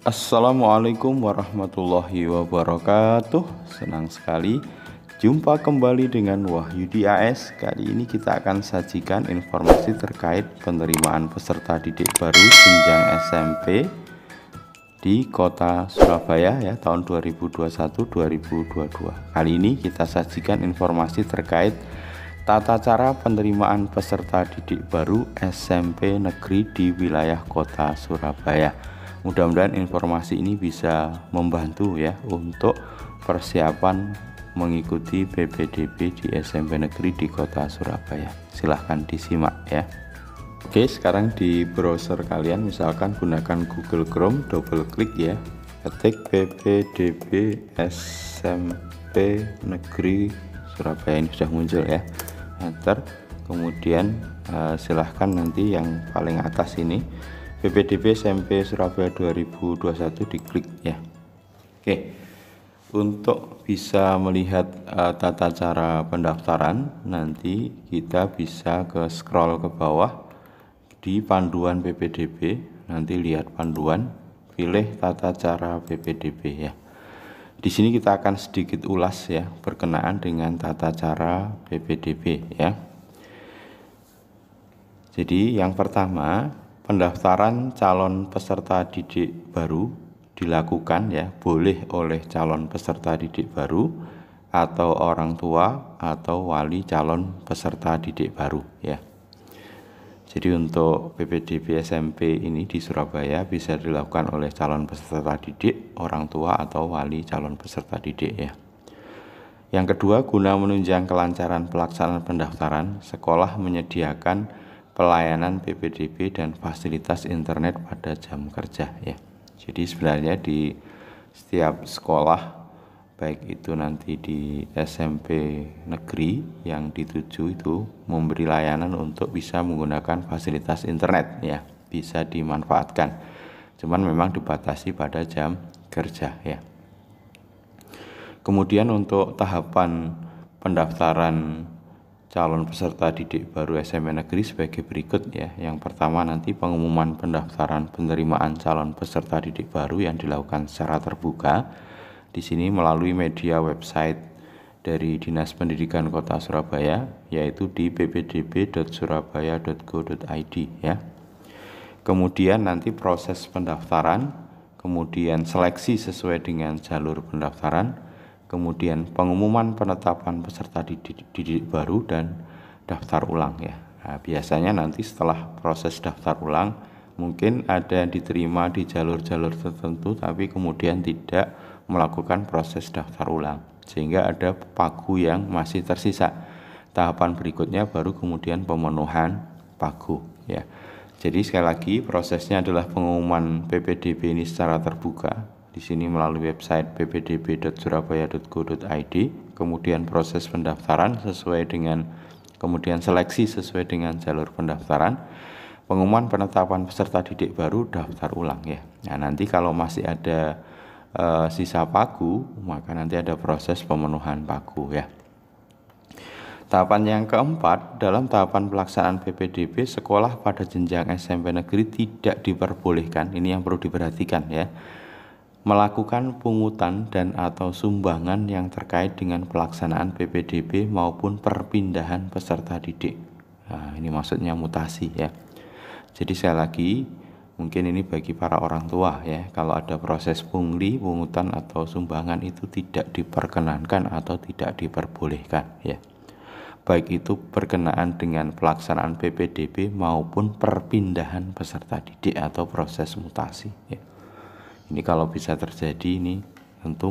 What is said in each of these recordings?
Assalamualaikum warahmatullahi wabarakatuh. Senang sekali jumpa kembali dengan Wahyudi AS. Kali ini kita akan sajikan informasi terkait penerimaan peserta didik baru jenjang SMP di Kota Surabaya ya tahun 2021-2022. Kali ini kita sajikan informasi terkait tata cara penerimaan peserta didik baru SMP negeri di wilayah Kota Surabaya. Mudah-mudahan informasi ini bisa membantu ya untuk persiapan mengikuti PPDB di SMP negeri di Kota Surabaya. Silahkan disimak ya. Oke, sekarang di browser kalian misalkan gunakan Google Chrome, double klik ya, ketik PPDB SMP negeri Surabaya, ini sudah muncul ya, enter. Kemudian silahkan nanti yang paling atas ini PPDB SMP Surabaya 2021 diklik ya. Oke, untuk bisa melihat tata cara pendaftaran, nanti kita bisa ke scroll ke bawah di panduan PPDB, nanti lihat panduan, pilih tata cara PPDB ya. Di sini kita akan sedikit ulas ya berkenaan dengan tata cara PPDB ya. Jadi yang pertama, pendaftaran calon peserta didik baru dilakukan ya, boleh oleh calon peserta didik baru atau orang tua atau wali calon peserta didik baru ya. Jadi untuk PPDB SMP ini di Surabaya bisa dilakukan oleh calon peserta didik, orang tua atau wali calon peserta didik ya. Yang kedua, guna menunjang kelancaran pelaksanaan pendaftaran, sekolah menyediakan pelayanan PPDB dan fasilitas internet pada jam kerja ya. Jadi sebenarnya di setiap sekolah, baik itu nanti di SMP negeri yang dituju itu memberi layanan untuk bisa menggunakan fasilitas internet ya, bisa dimanfaatkan. Cuman memang dibatasi pada jam kerja ya. Kemudian untuk tahapan pendaftaran calon peserta didik baru SMP negeri sebagai berikut ya. Yang pertama nanti pengumuman pendaftaran penerimaan calon peserta didik baru yang dilakukan secara terbuka. Di sini melalui media website dari Dinas Pendidikan Kota Surabaya, yaitu di ppdb.surabaya.go.id ya. Kemudian nanti proses pendaftaran, kemudian seleksi sesuai dengan jalur pendaftaran, kemudian pengumuman penetapan peserta didik baru dan daftar ulang ya. Nah, biasanya nanti setelah proses daftar ulang mungkin ada yang diterima di jalur-jalur tertentu tapi kemudian tidak melakukan proses daftar ulang sehingga ada pagu yang masih tersisa. Tahapan berikutnya baru kemudian pemenuhan pagu ya. Jadi sekali lagi prosesnya adalah pengumuman PPDB ini secara terbuka. Di sini melalui website ppdb.surabaya.go.id, kemudian proses pendaftaran sesuai dengan, kemudian seleksi sesuai dengan jalur pendaftaran, pengumuman penetapan peserta didik baru, daftar ulang ya. Nah, nanti kalau masih ada sisa pagu, maka nanti ada proses pemenuhan pagu ya. Tahapan yang keempat, dalam tahapan pelaksanaan PPDB, sekolah pada jenjang SMP negeri tidak diperbolehkan, ini yang perlu diperhatikan ya, melakukan pungutan dan atau sumbangan yang terkait dengan pelaksanaan PPDB maupun perpindahan peserta didik. Nah, ini maksudnya mutasi ya. Jadi sekali lagi, mungkin ini bagi para orang tua ya, kalau ada proses pungli, pungutan atau sumbangan itu tidak diperkenankan atau tidak diperbolehkan ya. Baik itu berkenaan dengan pelaksanaan PPDB maupun perpindahan peserta didik atau proses mutasi ya. Ini kalau bisa terjadi ini tentu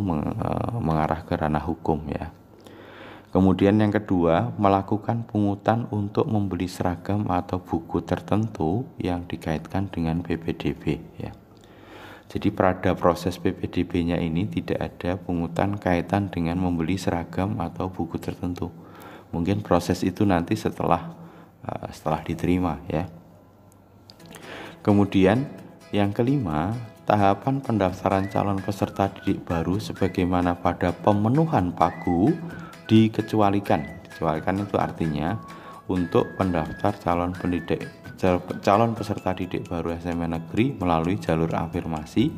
mengarah ke ranah hukum ya. Kemudian yang kedua, melakukan pungutan untuk membeli seragam atau buku tertentu yang dikaitkan dengan PPDB ya. Jadi pada proses PPDB-nya ini tidak ada pungutan kaitan dengan membeli seragam atau buku tertentu. Mungkin proses itu nanti setelah diterima ya. Kemudian yang kelima, tahapan pendaftaran calon peserta didik baru sebagaimana pada pemenuhan pagu dikecualikan. Dikecualikan itu artinya untuk pendaftar calon peserta didik baru SMA negeri melalui jalur afirmasi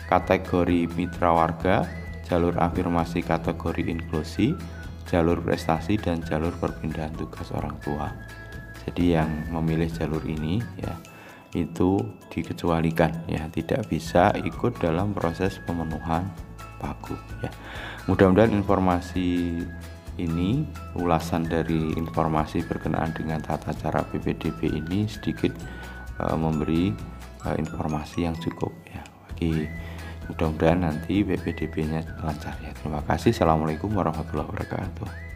kategori mitra warga, jalur afirmasi kategori inklusi, jalur prestasi, dan jalur perpindahan tugas orang tua. Jadi yang memilih jalur ini ya itu dikecualikan ya, tidak bisa ikut dalam proses pemenuhan pagu ya. Mudah-mudahan informasi ini, ulasan dari informasi berkenaan dengan tata cara PPDB ini sedikit memberi informasi yang cukup ya bagi, mudah-mudahan nanti PPDB-nya lancar ya. Terima kasih. Assalamualaikum warahmatullahi wabarakatuh.